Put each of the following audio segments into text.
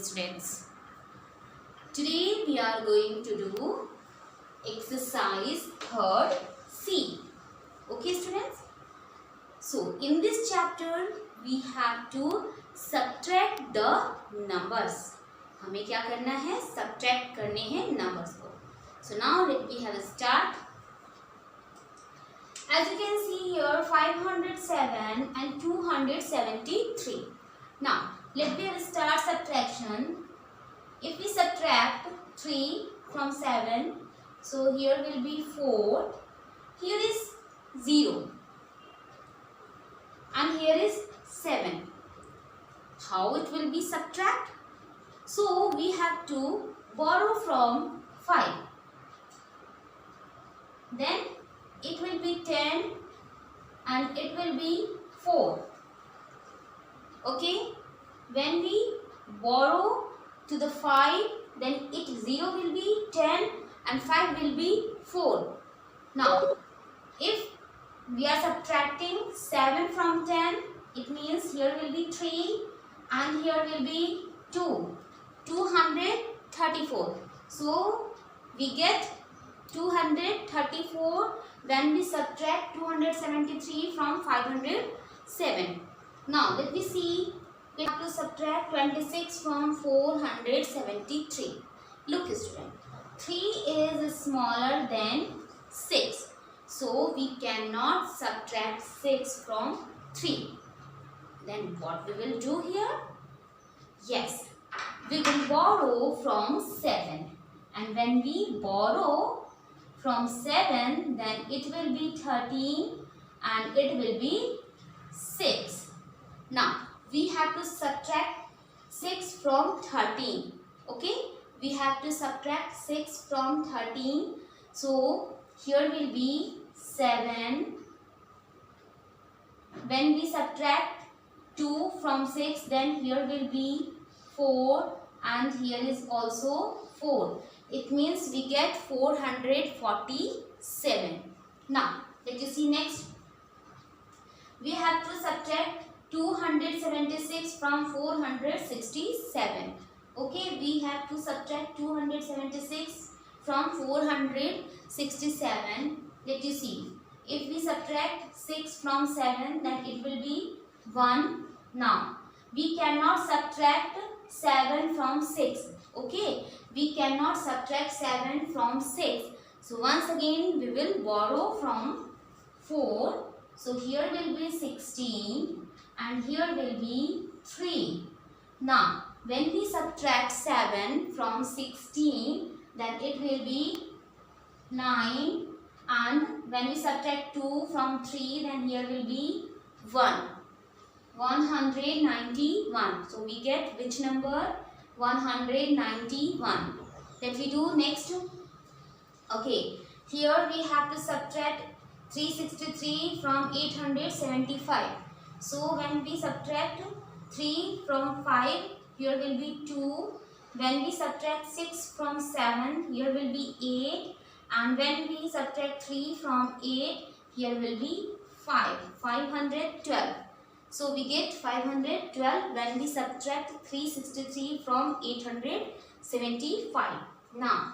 students. Today we are going to do exercise 3rd C. Okay students. So in this chapter we have to subtract the numbers. हमें क्या करना है? Subtract करने हैं numbers को. So now let me have a start. As you can see here, 507 and 273. Now let me start subtraction. If we subtract 3 from 7, so here will be 4. Here is 0. And here is 7. How it will be subtract? So we have to borrow from 5. Then it will be 10 and it will be 4. Okay? When we borrow to the 5, then 0 will be 10 and 5 will be 4. Now, if we are subtracting 7 from 10, it means here will be 3 and here will be 2. 234. So, we get 234 when we subtract 273 from 507. Now, let me see. We have to subtract 26 from 473. Look student, 3 is smaller than 6. So, we cannot subtract 6 from 3. Then what we will do here? Yes, we will borrow from 7. And when we borrow from 7, then it will be 13 and it will be 6. Now, we have to subtract 6 from 13. Okay? We have to subtract 6 from 13. So, here will be 7. When we subtract 2 from 6, then here will be 4 and here is also 4. It means we get 447. Now, let you see next. We have to subtract 276 from 467. Okay, we have to subtract 276 from 467. Let you see. If we subtract 6 from 7, then it will be 1. Now, we cannot subtract 7 from 6. Okay, we cannot subtract 7 from 6. So, once again, we will borrow from 4. So, here will be 16. And here will be 3. Now, when we subtract 7 from 16, then it will be 9. And when we subtract 2 from 3, then here will be 1. 191. So, we get which number? 191. Let we do next. Okay, here we have to subtract 363 from 875. So, when we subtract 3 from 5, here will be 2. When we subtract 6 from 7, here will be 8. And when we subtract 3 from 8, here will be 5. 512. So, we get 512 when we subtract 363 from 875. Now,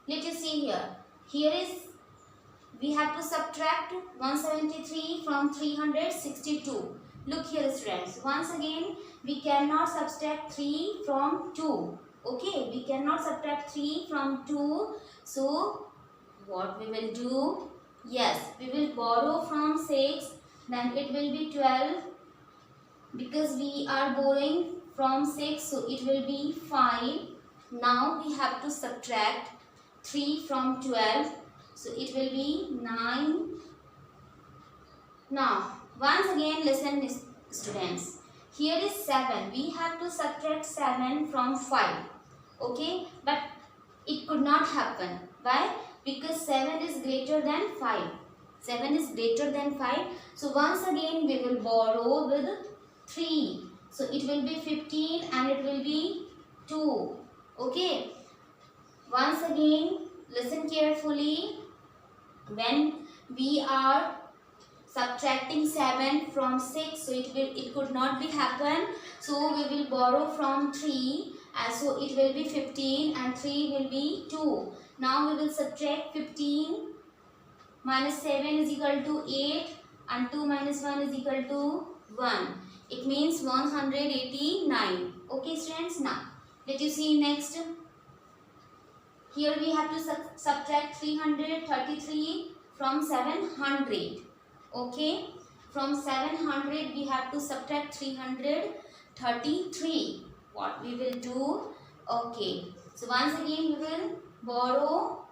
let us see here. Here is, we have to subtract 173 from 362. Look here students, once again we cannot subtract 3 from 2. Okay, we cannot subtract 3 from 2. So, what we will do? Yes, we will borrow from 6. Then it will be 12. Because we are borrowing from 6, so it will be 5. Now, we have to subtract 3 from 12. So, it will be 9. Now, once again listen students. Here is 7. We have to subtract 7 from 5. Okay. But it could not happen. Why? Because 7 is greater than 5. 7 is greater than 5. So, once again we will borrow with 3. So, it will be 15 and it will be 2. Okay. Once again listen carefully. When we are subtracting 7 from 6, so it could not be happen. So we will borrow from 3 so it will be 15 and 3 will be 2. Now we will subtract 15 minus 7 is equal to 8 and 2 minus 1 is equal to 1. It means 189. Okay students, now let you see next. Here we have to subtract 333 from 700. Okay, from 700 we have to subtract 333. What we will do? Okay, so once again we will borrow.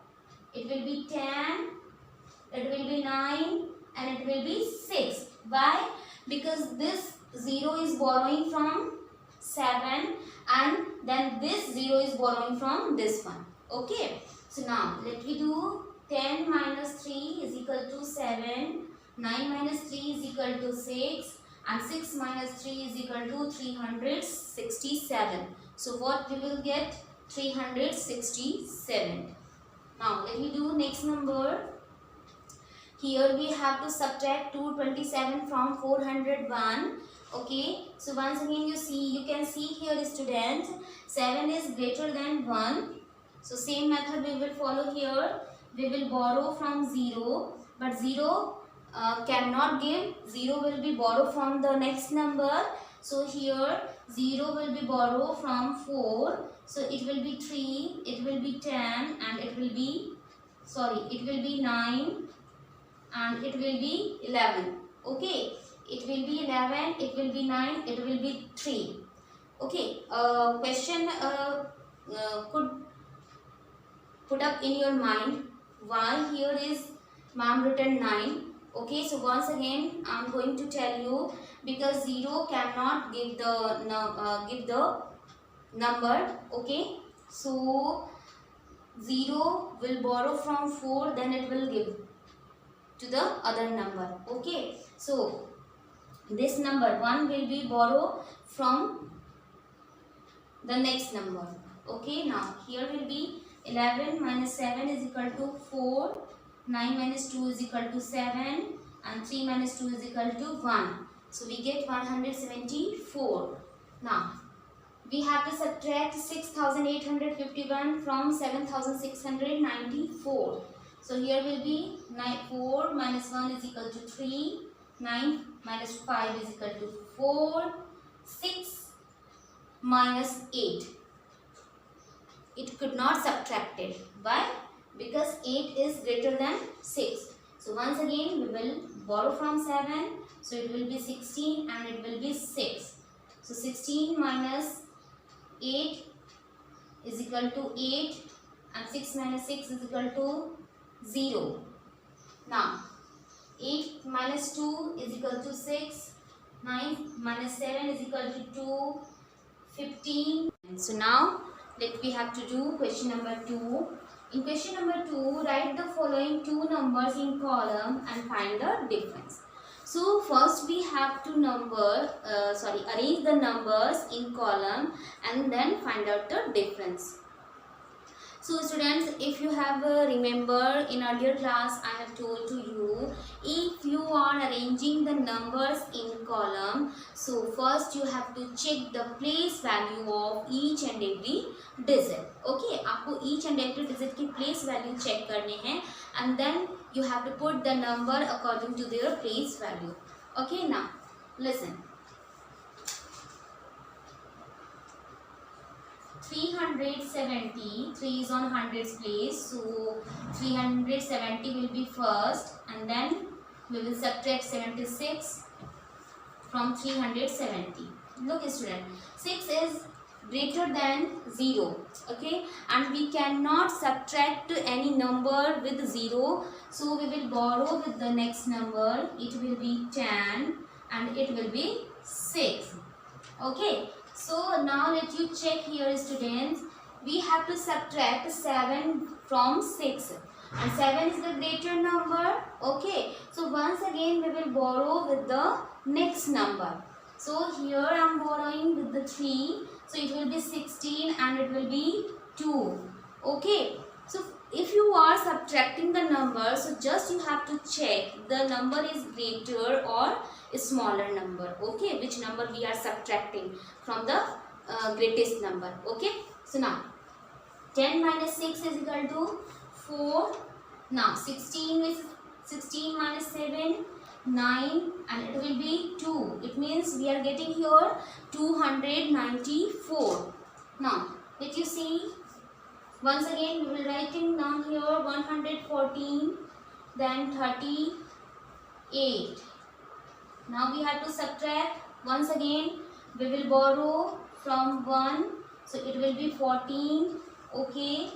It will be 10, it will be 9 and it will be 6. Why? Because this 0 is borrowing from 7 and then this 0 is borrowing from this one. Okay, so now let me do 10 minus 3 is equal to 7, 9 minus 3 is equal to 6 and 6 minus 3 is equal to 367. So what we will get? 367. Now let me do next number. Here we have to subtract 227 from 401. Okay, so once again you can see here students, 7 is greater than 1. So same method we will follow here. We will borrow from 0, but 0 cannot give. 0 will be borrowed from the next number. So here 0 will be borrowed from 4. So it will be 3, it will be 10 and it will be 9 and it will be 11. Okay, it will be 11, it will be 9, it will be 3. Okay, question could put up in your mind, why here is ma'am written 9. Okay, so once again I am going to tell you, because 0 cannot give the number. Okay, so 0 will borrow from 4, then it will give to the other number. Okay, so this number 1 will be borrowed from the next number. Okay, now here will be 11 minus 7 is equal to 4, 9 minus 2 is equal to 7 and 3 minus 2 is equal to 1. So we get 174. Now we have to subtract 6851 from 7694. So here will be 4 minus 1 is equal to 3, 9 minus 5 is equal to 4, 6 minus 8. It could not subtract it. Why? Because 8 is greater than 6. So once again we will borrow from 7. So it will be 16 and it will be 6. So 16 minus 8 is equal to 8 and 6 minus 6 is equal to 0. Now 8 minus 2 is equal to 6. 9 minus 7 is equal to 2. 15. So now we have to do question number 2. In question number 2, write the following two numbers in column and find the difference. So first we have to arrange the numbers in column and then find out the difference. So students, if you have remember in earlier class I have told to you, if you are arranging the numbers in column, so first you have to check the place value of each and every digit. Okay, आपको each and every digit की place value check करने हैं and then you have to put the number according to their place value. Okay, now listen. 370, 3 is on hundreds place, so 370 will be first and then we will subtract 76 from 370. Look student, 6 is greater than 0, okay, and we cannot subtract any number with 0, so we will borrow with the next number. It will be 10 and it will be 6. Okay, so now let you check here students, we have to subtract 7 from 6 and 7 is the greater number. Okay, so once again we will borrow with the next number. So here I am borrowing with the 3, so it will be 16 and it will be 2. Okay, so if you are subtracting the number, so just you have to check the number is greater or a smaller number. Okay, which number we are subtracting from the greatest number. Okay, so now 10 minus 6 is equal to 4. Now 16 minus 7, 9, and it will be 2. It means we are getting here 294. Now let you see, once again we will writing down here 114, then 38. Now we have to subtract. Once again we will borrow from 1, so it will be 14. Okay,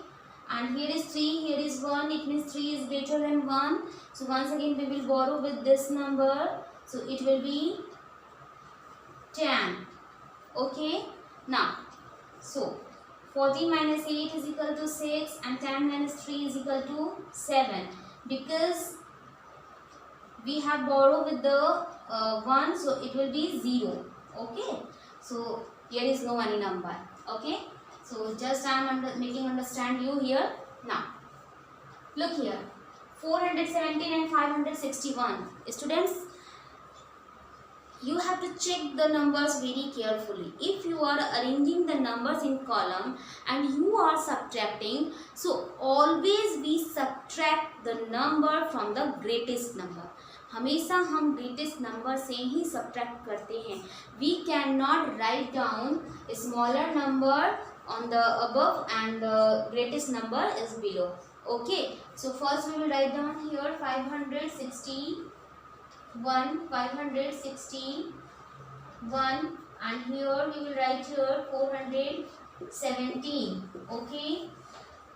and here is 3, here is 1, it means 3 is greater than 1. So once again we will borrow with this number, so it will be 10. Okay, now so 14 minus 8 is equal to 6 and 10 minus 3 is equal to 7, because we have borrowed with the 1, so it will be 0. Okay, so here is no any number. Okay, so just I am making understand you here. Now look here, 417 and 561. Students, you have to check the numbers very carefully. If you are arranging the numbers in column and you are subtracting, so always we subtract the number from the greatest number. हमेशा हम greatest number से ही subtract करते हैं. We cannot write down a smaller number on the above and the greatest number is below. Okay, so first we will write down here 561, 561, and here we will write here 417. Okay,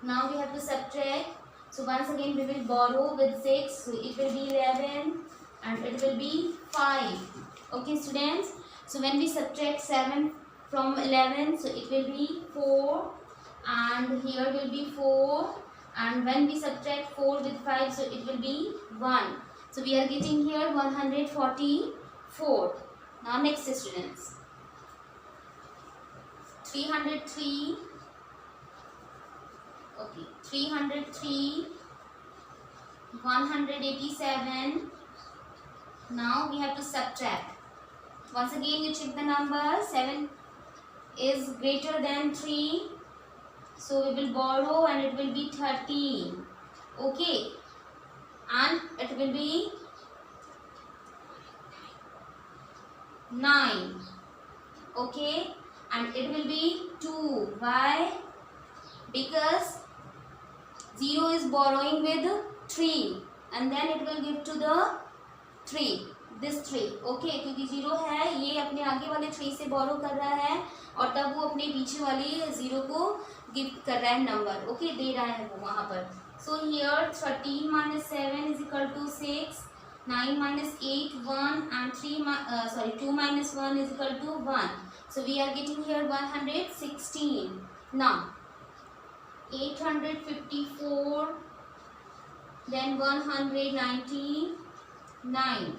now we have to subtract. So once again we will borrow with 6, so it will be 11 and it will be 5. Okay students, so when we subtract 7 from 11, so it will be 4, and here will be 4, and when we subtract 4 with 5, so it will be 1. So we are getting here 144. Now next students, 303. Okay, 303, 187. Now we have to subtract. Once again you check the number. 7 is greater than 3, so we will borrow and it will be 13. Okay, and it will be 9. Okay, and it will be 2. Why? Because 0 is borrowing with 3 and then it will give to the 3, this 3. Okay, क्योंकि 0 है, ये अपने आगे वाले 3 से borrow कर रहा है और तब वो अपने पीछे वाले 0 को गिफ्ट कर रहा है नंबर. ओके, दे रहा है वो वहाँ पर. So here 13 minus 7 is equal to 6, 9 minus 8 1, and 2 minus 1 is equal to 1. So we are getting here 116. Now 854, then 199.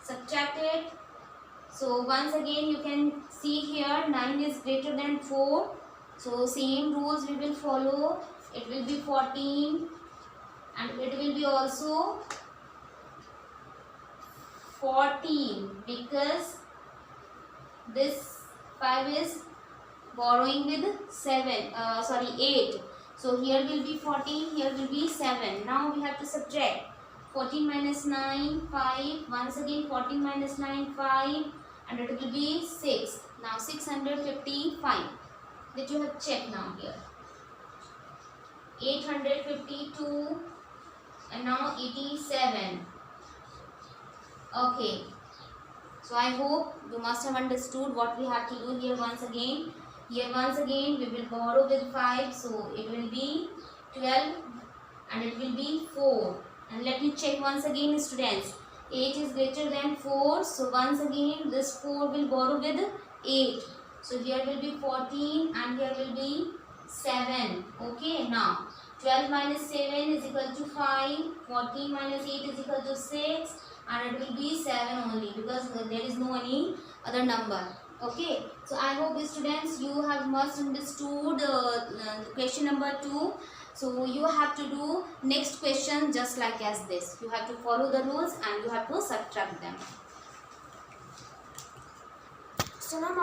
Subtract it. So once again you can see here 9 is greater than 4. So same rules we will follow. It will be 14 and it will be also 14 because this 5 is borrowing with 8. So here will be 14, here will be 7. Now we have to subtract. 14 minus 9, 5. Once again 14 minus 9, 5, and it will be 6. Now 655. That you have checked now here. 852 and now 87. Okay. So I hope you must have understood what we have to do here once again. Here once again we will borrow with 5, so it will be 12 and it will be 4. And let me check once again students. 8 is greater than 4, so once again this 4 will borrow with 8. So here will be 14 and here will be 7. Okay, now 12 minus 7 is equal to 5, 14 minus 8 is equal to 6, and it will be 7 only because there is no any other number. Okay, so I hope students you have must understood question number 2. So you have to do next question just like as this. You have to follow the rules and you have to subtract them. So now